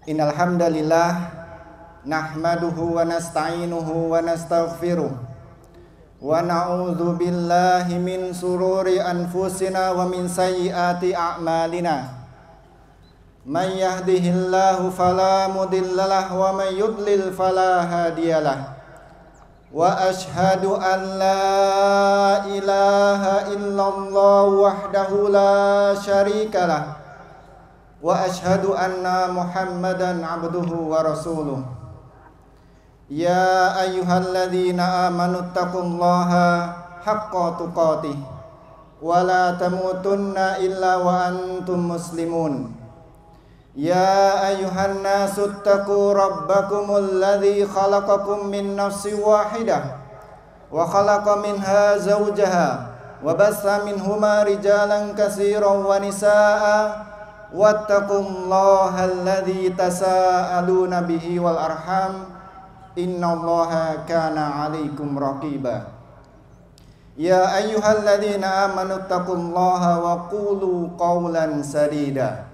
Innal hamdalillah nahmaduhu wa nasta'inuhu wa nastaghfiruh wa na'udzu billahi min sururi anfusina wa min sayyiati a'malina. Man yahdihillahu fala mudhillalah wa man yudlil fala hadiyalah. Wa ashhadu an la ilaha illallah wahdahu la syarikalah. Wa ashhadu anna Muhammadan abduhu wa rasuluh. Ya ayyuhalladzina amanu taqullaha haqqa tuqatih wa la tamutunna illa wa antum muslimun. Ya ayyuhan nasu taqu rabbakumul ladzi khalaqakum min nafsin wahidah wa khalaqa minha zawjaha wa bassa minhuma rijalan katsiran wa nisaa'a wattaqullaha alladzi tasaaluna bihi wal arham innallaha kana 'alaikum raqiba. Ya ayyuhalladzina amanu taqullaha wa qulu qawlan sadida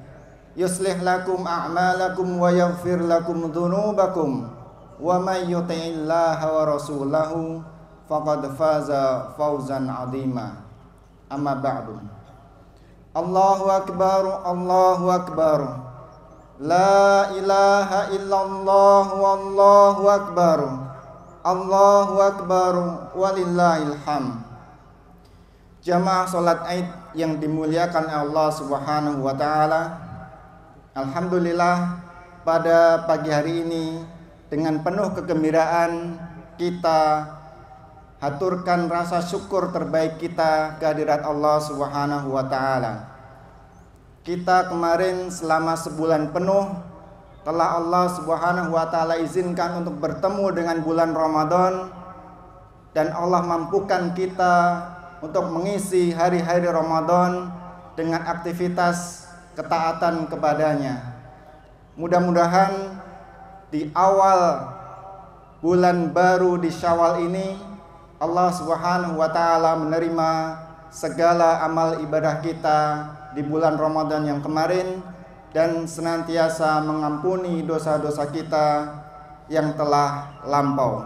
yuslih lakum a'malakum wa yaghfir lakum dhunubakum wa may yuti'illaha wa rasulahu faqad faza fawzan 'azima. Amma ba'du. Allahu akbar, Allahu akbar. La ilaha illallah wallahu akbar. Allahu akbar walillahil hamd. Jamaah salat Id yang dimuliakan Allah Subhanahu wa taala. Alhamdulillah pada pagi hari ini dengan penuh kegembiraan kita haturkan rasa syukur terbaik kita kehadirat Allah Subhanahu wa taala. Kita kemarin selama sebulan penuh telah Allah Subhanahu wa taala izinkan untuk bertemu dengan bulan Ramadan, dan Allah mampukan kita untuk mengisi hari-hari Ramadan dengan aktivitas ketaatan kepadanya. Mudah-mudahan di awal bulan baru di Syawal ini Allah Subhanahu wa taala menerima segala amal ibadah kita di bulan Ramadan yang kemarin dan senantiasa mengampuni dosa-dosa kita yang telah lampau.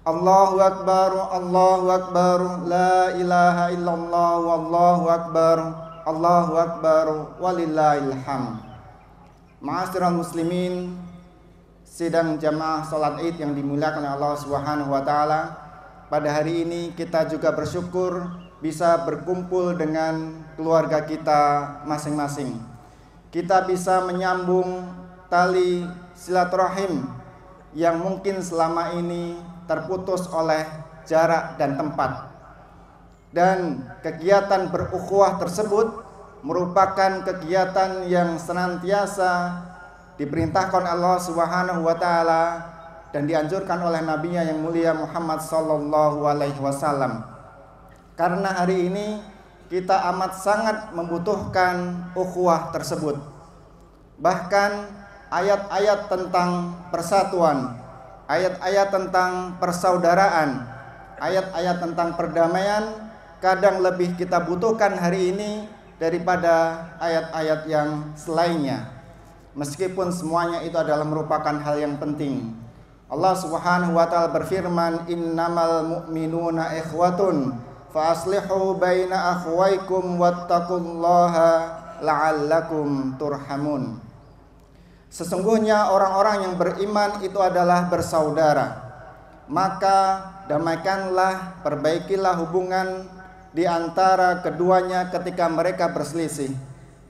Allahu akbar, Allahu akbar, la ilaha illallah wallahu akbar, Allahu akbar walillahil hamd. Ma'asyiral muslimin, sidang jamaah salat Id yang dimuliakan oleh Allah Subhanahu wa taala. Pada hari ini kita juga bersyukur bisa berkumpul dengan keluarga kita masing-masing. Kita bisa menyambung tali silaturahim yang mungkin selama ini terputus oleh jarak dan tempat. Dan kegiatan berukhuwah tersebut merupakan kegiatan yang senantiasa diperintahkan Allah Subhanahu wa taala dan dianjurkan oleh nabinya yang mulia Muhammad sallallahu alaihi wasallam. Karena hari ini kita amat sangat membutuhkan ukhuwah tersebut. Bahkan ayat-ayat tentang persatuan, ayat-ayat tentang persaudaraan, ayat-ayat tentang perdamaian kadang lebih kita butuhkan hari ini daripada ayat-ayat yang selainnya. Meskipun semuanya itu adalah merupakan hal yang penting. Allah Subhanahu wa taala berfirman, innamal mu'minuna ikhwatun fa aslihu baina akhwaykum wattaqullaha la'allakum turhamun. Sesungguhnya orang-orang yang beriman itu adalah bersaudara. Maka damaikanlah, perbaikilah hubungan di antara keduanya ketika mereka berselisih,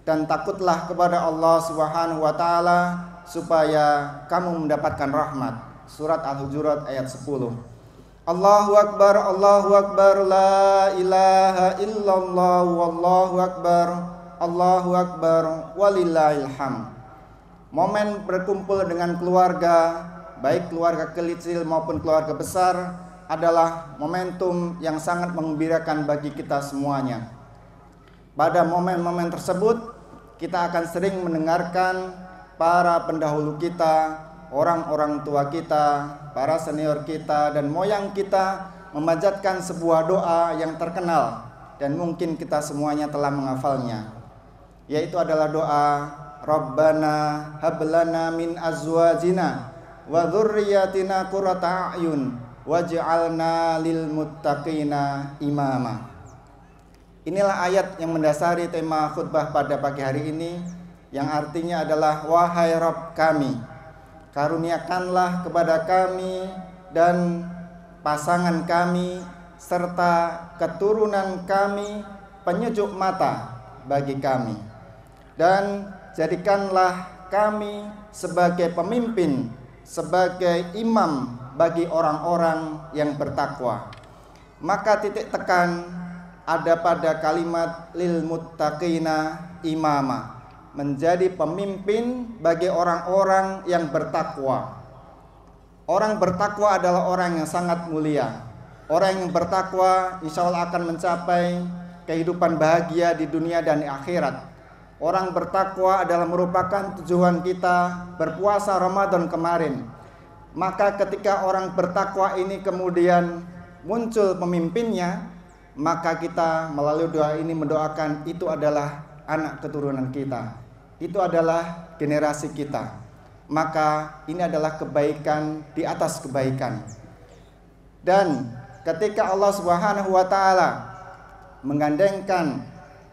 dan takutlah kepada Allah Subhanahu wa taala supaya kamu mendapatkan rahmat. Surat Al-Hujurat ayat 10. Allahu akbar, Allahu akbar, la ilaha illallah wallahu akbar, Allahu akbar walillahil hamd. Momen berkumpul dengan keluarga, baik keluarga kecil maupun keluarga besar, adalah momentum yang sangat menggembirakan bagi kita semuanya. Pada momen-momen tersebut kita akan sering mendengarkan para pendahulu kita, orang-orang tua kita, para senior kita dan moyang kita memanjatkan sebuah doa yang terkenal dan mungkin kita semuanya telah menghafalnya, yaitu adalah doa Rabbana hab lana min azwajina wa dzurriyyatina qurrata a'yun waj'alna lil muttaqina imama. Inilah ayat yang mendasari tema khutbah pada pagi hari ini, yang artinya adalah wahai Rabb kami, karuniakanlah kepada kami dan pasangan kami serta keturunan kami penyejuk mata bagi kami, dan jadikanlah kami sebagai pemimpin, sebagai imam bagi orang-orang yang bertakwa. Maka titik tekan ada pada kalimat lil muttaqina imama, menjadi pemimpin bagi orang-orang yang bertakwa. Orang bertakwa adalah orang yang sangat mulia. Orang yang bertakwa insya Allah akan mencapai kehidupan bahagia di dunia dan di akhirat. Orang bertakwa adalah merupakan tujuan kita berpuasa Ramadan kemarin. Maka ketika orang bertakwa ini kemudian muncul pemimpinnya, maka kita melalui doa ini mendoakan itu adalah anak keturunan kita, itu adalah generasi kita. Maka ini adalah kebaikan di atas kebaikan. Dan ketika Allah Subhanahu wa taala menggandengkan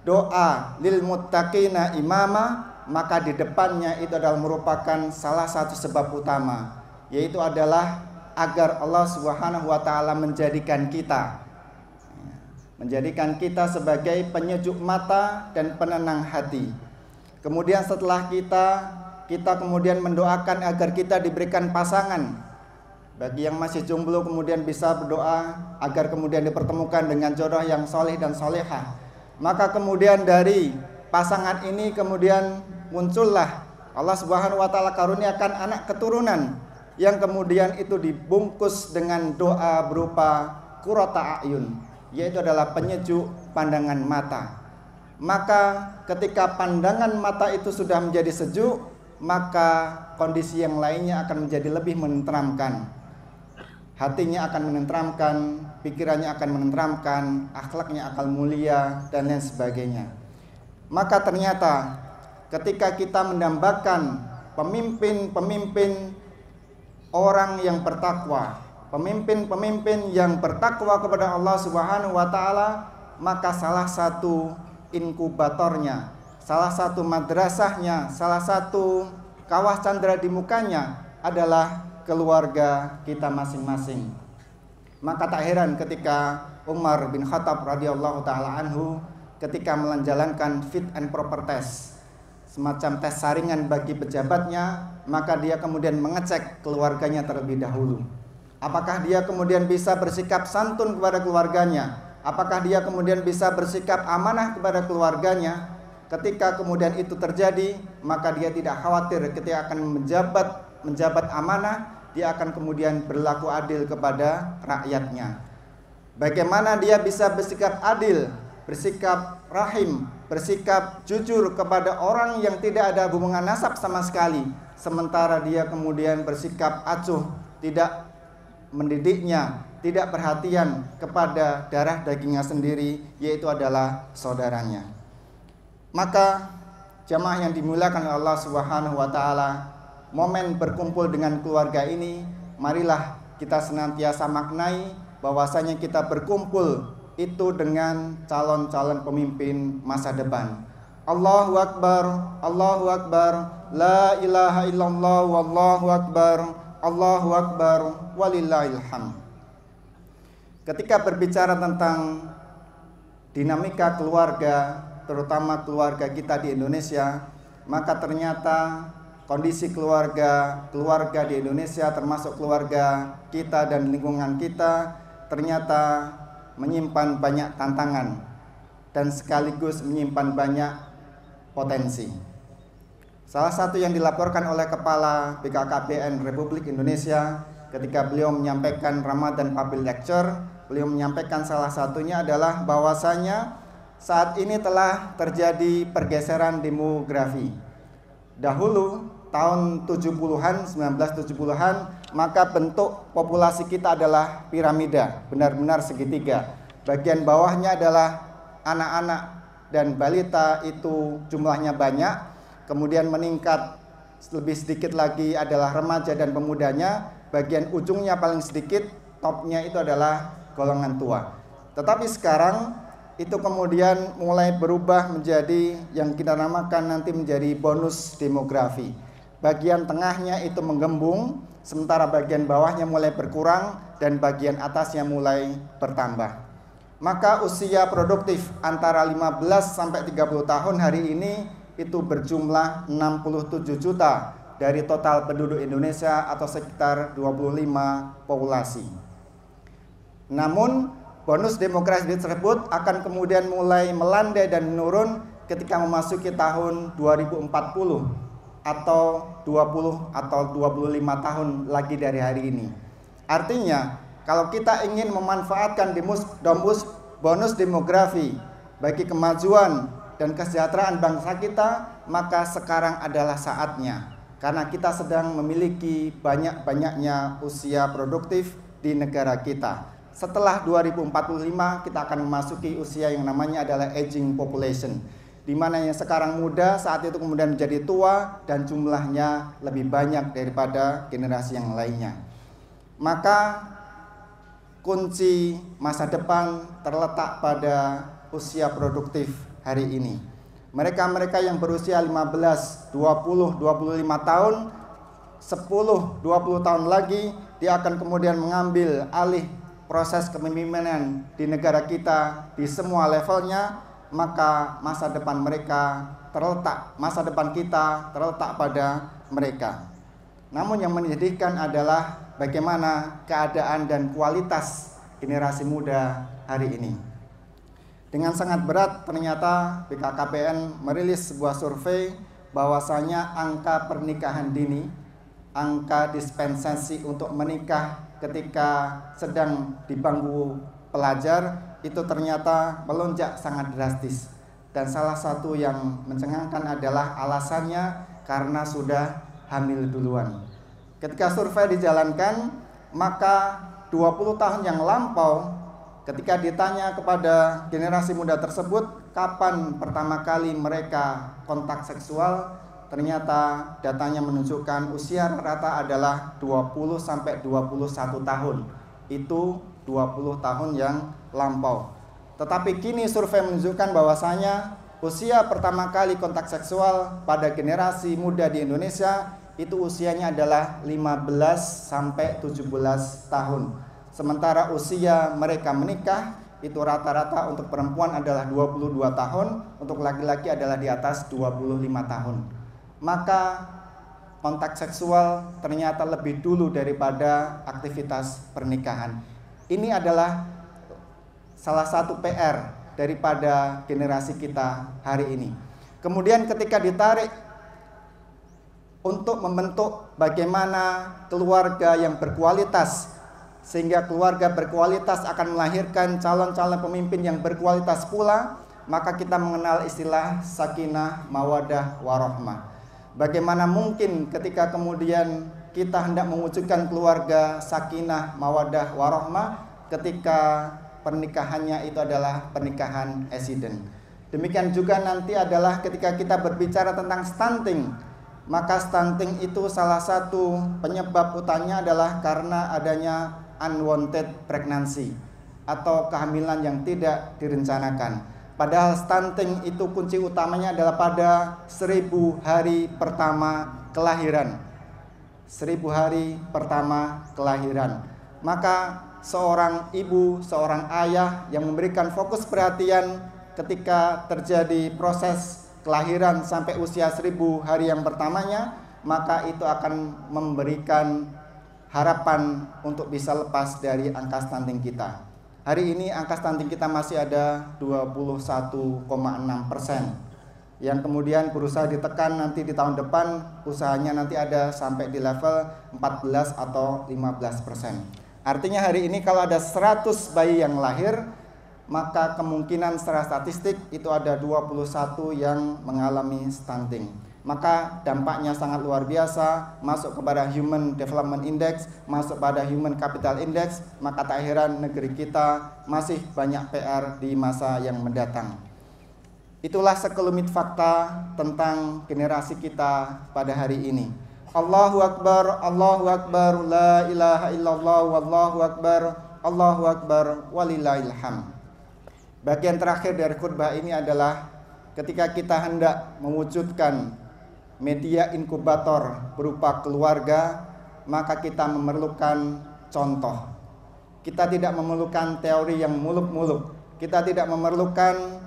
doa lil muttaqina imama, maka di depannya itu adalah merupakan salah satu sebab utama, yaitu adalah agar Allah Subhanahu wa taala menjadikan kita sebagai penyejuk mata dan penenang hati. Kemudian setelah kita kemudian mendoakan agar kita diberikan pasangan. Bagi yang masih jomblo kemudian bisa berdoa agar kemudian dipertemukan dengan jodoh yang soleh dan solehah. Maka kemudian dari pasangan ini kemudian muncullah Allah Subhanahu wa taala karuniakan anak keturunan yang kemudian itu dibungkus dengan doa berupa qurrata a'yun, yaitu adalah penyejuk pandangan mata. Maka ketika pandangan mata itu sudah menjadi sejuk, maka kondisi yang lainnya akan menjadi lebih menenteramkan. Hatinya akan menenteramkan, pikirannya akan menenteramkan, akhlaknya akan mulia dan lain sebagainya. Maka ternyata ketika kita mendambakan pemimpin-pemimpin orang yang bertakwa, pemimpin-pemimpin yang bertakwa kepada Allah Subhanahu wa taala, maka salah satu inkubatornya, salah satu madrasahnya, salah satu kawah candra di mukanya adalah keluarga kita masing-masing. Maka tak heran ketika Umar bin Khattab radhiyallahu taala anhu ketika menjalankan fit and proper test, semacam tes saringan bagi pejabatnya, maka dia kemudian mengecek keluarganya terlebih dahulu. Apakah dia kemudian bisa bersikap santun kepada keluarganya? Apakah dia kemudian bisa bersikap amanah kepada keluarganya? Ketika kemudian itu terjadi, maka dia tidak khawatir ketika akan menjabat amanah, dia akan kemudian berlaku adil kepada rakyatnya. Bagaimana dia bisa bersikap adil, bersikap rahim, bersikap jujur kepada orang yang tidak ada hubungan nasab sama sekali, sementara dia kemudian bersikap acuh, tidak mendidiknya, tidak perhatian kepada darah dagingnya sendiri, yaitu adalah saudaranya. Maka jamaah yang dimuliakan oleh Allah Subhanahu wa taala, momen berkumpul dengan keluarga ini, marilah kita senantiasa maknai bahwasanya kita berkumpul itu dengan calon-calon pemimpin masa depan. Allahu Akbar, Allahu Akbar, la ilaha illallah, wallahu akbar, Allahu Akbar, walillahil hamd. Ketika berbicara tentang dinamika keluarga, terutama keluarga kita di Indonesia, maka ternyata kondisi keluarga di Indonesia, termasuk keluarga kita dan lingkungan kita, ternyata menyimpan banyak tantangan dan sekaligus menyimpan banyak potensi. Salah satu yang dilaporkan oleh Kepala BKKBN Republik Indonesia ketika beliau menyampaikan Ramadan Public Lecture, beliau menyampaikan salah satunya adalah bahwasanya saat ini telah terjadi pergeseran demografi. Dahulu tahun 1970-an, maka bentuk populasi kita adalah piramida, benar-benar segitiga. Bagian bawahnya adalah anak-anak dan balita, itu jumlahnya banyak. kemudian meningkat lebih sedikit lagi adalah remaja dan pemudanya, bagian ujungnya paling sedikit, topnya itu adalah golongan tua. Tetapi sekarang itu kemudian mulai berubah menjadi yang kita namakan nanti menjadi bonus demografi. Bagian tengahnya itu menggembung, sementara bagian bawahnya mulai berkurang dan bagian atasnya mulai bertambah. Maka usia produktif antara 15 sampai 30 tahun hari ini itu berjumlah 67 juta dari total penduduk Indonesia atau sekitar 25 populasi. Namun bonus demografi tersebut akan kemudian mulai melandai dan menurun ketika memasuki tahun 2040 atau 20 atau 25 tahun lagi dari hari ini. Artinya, kalau kita ingin memanfaatkan bonus demografi bagi kemajuan dan kesejahteraan bangsa kita, maka sekarang adalah saatnya. Karena kita sedang memiliki banyak-banyaknya usia produktif di negara kita. Setelah 2045 kita akan memasuki usia yang namanya adalah aging population, di mana yang sekarang muda saat itu kemudian menjadi tua dan jumlahnya lebih banyak daripada generasi yang lainnya. Maka kunci masa depan terletak pada usia produktif hari ini. Mereka-mereka yang berusia 15, 20, 25 tahun, 10, 20 tahun lagi dia akan kemudian mengambil alih proses kepemimpinan di negara kita di semua levelnya, maka masa depan kita terletak pada mereka. Namun yang menyedihkan adalah bagaimana keadaan dan kualitas generasi muda hari ini. Dengan sangat berat ternyata BKKBN merilis sebuah survei bahwasanya angka pernikahan dini, angka dispensasi untuk menikah ketika sedang di bangku pelajar itu ternyata melonjak sangat drastis. Dan salah satu yang mencengangkan adalah alasannya karena sudah hamil duluan. Ketika survei dijalankan, maka 20 tahun yang lampau ketika ditanya kepada generasi muda tersebut kapan pertama kali mereka kontak seksual, ternyata datanya menunjukkan usia rata adalah 20 sampai 21 tahun. Itu 20 tahun yang lampau. Tetapi kini survei menunjukkan bahwasanya usia pertama kali kontak seksual pada generasi muda di Indonesia itu usianya adalah 15 sampai 17 tahun. Sementara usia mereka menikah itu rata-rata untuk perempuan adalah 22 tahun, untuk laki-laki adalah di atas 25 tahun. Maka kontak seksual ternyata lebih dulu daripada aktivitas pernikahan. Ini adalah salah satu PR daripada generasi kita hari ini. Kemudian ketika ditarik untuk membentuk bagaimana keluarga yang berkualitas, sehingga keluarga berkualitas akan melahirkan calon-calon pemimpin yang berkualitas pula, maka kita mengenal istilah sakinah, mawadah, warahmah. Bagaimana mungkin ketika kemudian kita hendak mewujudkan keluarga sakinah, mawadah, warahmah ketika pernikahannya itu adalah pernikahan accident. Demikian juga nanti adalah ketika kita berbicara tentang stunting, maka stunting itu salah satu penyebab utamanya adalah karena adanya unwanted pregnancy atau kehamilan yang tidak direncanakan. Padahal stunting itu kunci utamanya adalah pada 1000 hari pertama kelahiran. 1000 hari pertama kelahiran. Maka seorang ibu, seorang ayah yang memberikan fokus perhatian ketika terjadi proses kelahiran sampai usia 1000 hari yang pertamanya, maka itu akan memberikan harapan untuk bisa lepas dari angka stunting kita. Hari ini angka stunting kita masih ada 21,6%, yang kemudian berusaha ditekan nanti di tahun depan, usahanya nanti ada sampai di level 14 atau 15%. Artinya hari ini kalau ada 100 bayi yang lahir, maka kemungkinan secara statistik itu ada 21 yang mengalami stunting. Maka dampaknya sangat luar biasa, masuk kepada Human Development Index, masuk pada Human Capital Index, maka tak heran negeri kita masih banyak PR di masa yang mendatang. Itulah sekelumit fakta tentang generasi kita pada hari ini. Allahu Akbar, la ilaha illallah, wallahu akbar, walillahil hamd. Bagian terakhir dari khutbah ini adalah ketika kita hendak mewujudkan media inkubator berupa keluarga, maka kita memerlukan contoh. Kita tidak memerlukan teori yang muluk-muluk. Kita tidak memerlukan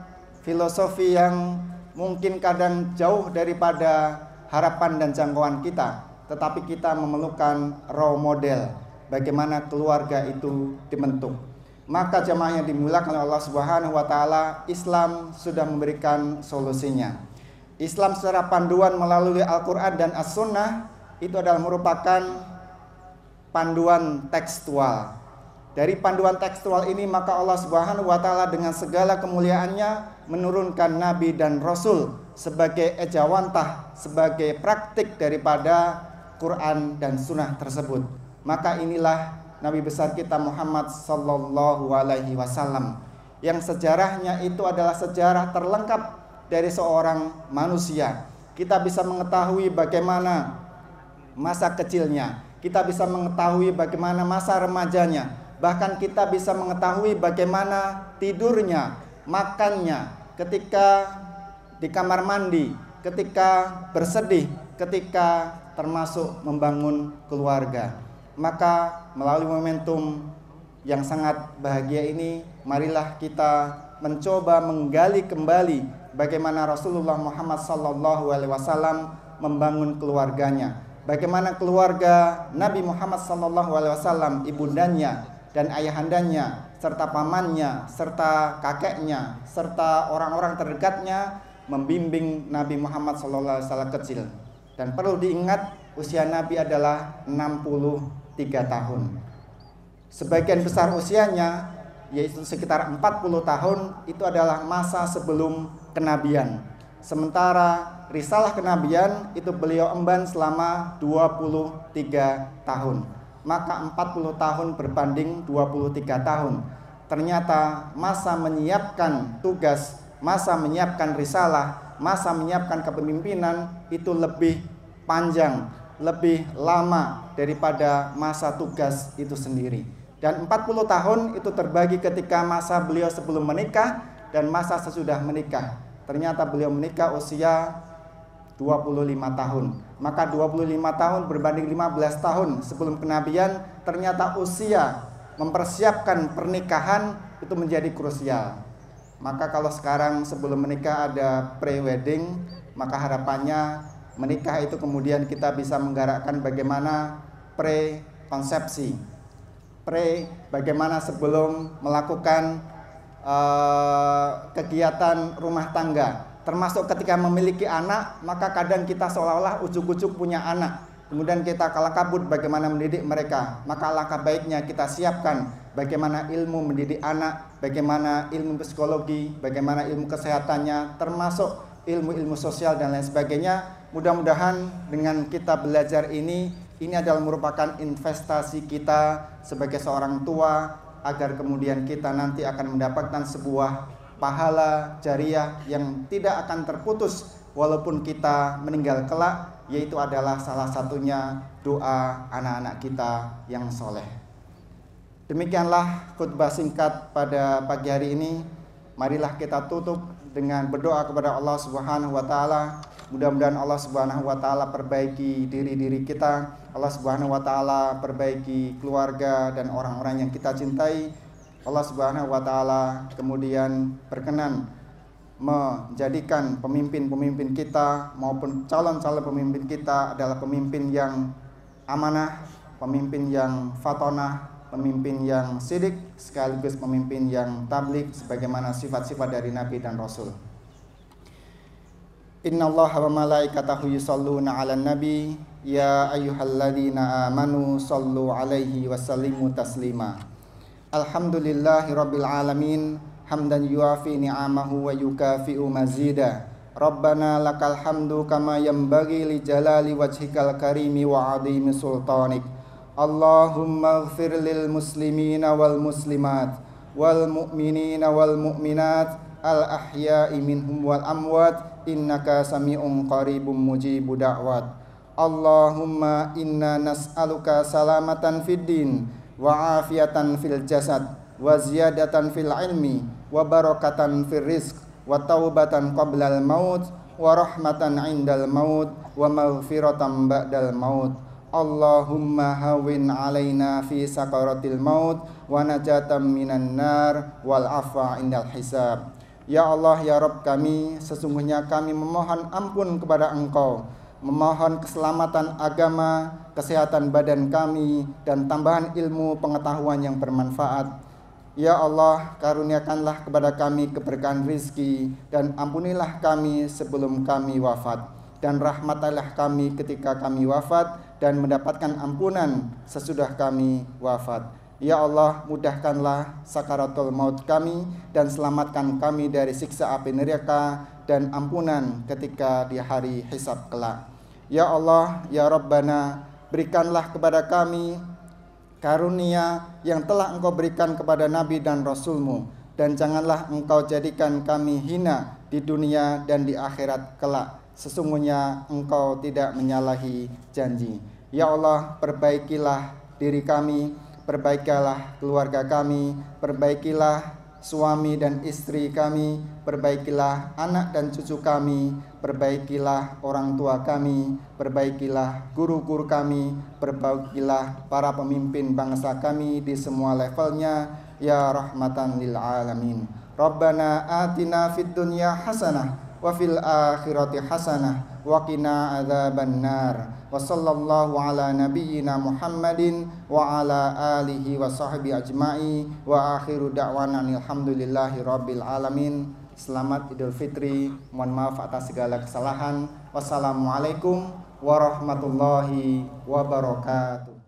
filosofi yang mungkin kadang jauh daripada harapan dan jangkauan kita, tetapi kita memerlukan role model bagaimana keluarga itu dibentuk. Maka jemaah yang dimuliakan oleh Allah Subhanahu wa taala, Islam sudah memberikan solusinya. Islam secara panduan melalui Al-Qur'an dan As-Sunnah itu adalah merupakan panduan tekstual. Dari panduan tekstual ini maka Allah Subhanahu wa taala dengan segala kemuliaannya menurunkan nabi dan rasul sebagai ejawantah, sebagai praktik daripada Quran dan sunnah tersebut. Maka inilah Nabi besar kita Muhammad sallallahu alaihi wasallam yang sejarahnya itu adalah sejarah terlengkap dari seorang manusia. Kita bisa mengetahui bagaimana masa kecilnya, kita bisa mengetahui bagaimana masa remajanya, bahkan kita bisa mengetahui bagaimana tidurnya, makannya, ketika di kamar mandi, ketika bersedih, ketika termasuk membangun keluarga. Maka melalui momentum yang sangat bahagia ini, marilah kita mencoba menggali kembali bagaimana Rasulullah Muhammad SAW membangun keluarganya, bagaimana keluarga Nabi Muhammad SAW, ibundanya dan ayahandanya, serta pamannya, serta kakeknya, serta orang-orang terdekatnya membimbing Nabi Muhammad SAW kecil. Dan perlu diingat, usia Nabi adalah 63 tahun. Sebagian besar usianya, yaitu sekitar 40 tahun, itu adalah masa sebelum kenabian. Sementara risalah kenabian itu beliau emban selama 23 tahun. Maka 40 tahun berbanding 23 tahun. Ternyata masa menyiapkan tugas, masa menyiapkan risalah, masa menyiapkan kepemimpinan itu lebih panjang, lebih lama daripada masa tugas itu sendiri. Dan 40 tahun itu terbagi ketika masa beliau sebelum menikah dan masa sesudah menikah. Ternyata beliau menikah usia 25 tahun. Maka 25 tahun berbanding 15 tahun sebelum kenabian, ternyata usia mempersiapkan pernikahan itu menjadi krusial. Maka kalau sekarang sebelum menikah ada pre-wedding, maka harapannya menikah itu kemudian kita bisa menggerakkan bagaimana pre-konsepsi, bagaimana sebelum melakukan kegiatan rumah tangga. Termasuk ketika memiliki anak, maka kadang kita seolah-olah ujuk-ujuk punya anak. Kemudian kita kalah kabut bagaimana mendidik mereka. Maka alangkah baiknya kita siapkan bagaimana ilmu mendidik anak, bagaimana ilmu psikologi, bagaimana ilmu kesehatannya, termasuk ilmu-ilmu sosial dan lain sebagainya. Mudah-mudahan dengan kita belajar ini adalah merupakan investasi kita sebagai seorang tua, agar kemudian kita nanti akan mendapatkan sebuah pahala jariah yang tidak akan terputus walaupun kita meninggal kelak, yaitu adalah salah satunya doa anak-anak kita yang soleh. Demikianlah khutbah singkat pada pagi hari ini. Marilah kita tutup dengan berdoa kepada Allah Subhanahu wa taala. Mudah-mudahan Allah Subhanahu wa taala perbaiki diri-diri kita. Allah Subhanahu wa taala perbaiki keluarga dan orang-orang yang kita cintai. Allah Subhanahu wa taala kemudian berkenan menjadikan pemimpin-pemimpin kita maupun calon-calon pemimpin kita adalah pemimpin yang amanah, pemimpin yang fatonah, pemimpin yang sidik, sekaligus pemimpin yang tabligh sebagaimana sifat-sifat dari Nabi dan Rasul. Innallaha wa malaikatahu yusholluna 'alan nabi ya ayyuhalladzina amanu shollu 'alaihi wa sallimu taslima. Alhamdulillahi rabbil alamin hamdan yuafi ni'amahu wa yukafi'u mazida. Rabbana lakal hamdu kama yanbaghi li jalali wajhikal karimi wa 'azimi sultanik. Allahumma ighfir lil muslimina wal muslimat wal mu'minina wal mu'minat al-ahya'i minhum wal amwat innaka sami'un qaribum mujibud da'wat. Allahumma inna nas'aluka salamatan fid din wa afiatan fil jasad wa ziyadatan fil ilmi wa barakatan fil rizq wa taubatan qablal maut wa rahmatan indal maut wa maghfiratan ba'dal maut. Allahumma hawin alaina fi sakaratil maut wa najatan minan nar wal afwa indal hisab. Ya Allah, ya Rabb kami, sesungguhnya kami memohon ampun kepada Engkau, memohon keselamatan agama, kesehatan badan kami, dan tambahan ilmu pengetahuan yang bermanfaat. Ya Allah, karuniakanlah kepada kami keberkahan rizki, dan ampunilah kami sebelum kami wafat, dan rahmatilah kami ketika kami wafat, dan mendapatkan ampunan sesudah kami wafat. Ya Allah, mudahkanlah sakaratul maut kami, dan selamatkan kami dari siksa api neraka dan ampunan ketika di hari hisab kelak. Ya Allah, ya Rabbana, berikanlah kepada kami karunia yang telah Engkau berikan kepada Nabi dan Rasul-Mu, dan janganlah Engkau jadikan kami hina di dunia dan di akhirat kelak. Sesungguhnya Engkau tidak menyalahi janji. Ya Allah, perbaikilah diri kami, perbaikilah keluarga kami, perbaikilah suami dan istri kami, perbaikilah anak dan cucu kami, perbaikilah orang tua kami, perbaikilah guru-guru kami, perbaikilah para pemimpin bangsa kami di semua levelnya, ya rahmatan lil alamin. Rabbana atina fid dunya hasanah wa fil akhirati hasanah wa qina adzabannar. Wa sallallahu ala nabiyyina Muhammadin wa ala alihi wa sahbihi ajma'i wa akhiru da'wana alhamdulillahi rabbil alamin. Selamat Idul Fitri. Mohon maaf atas segala kesalahan. Wassalamualaikum warahmatullahi wabarakatuh.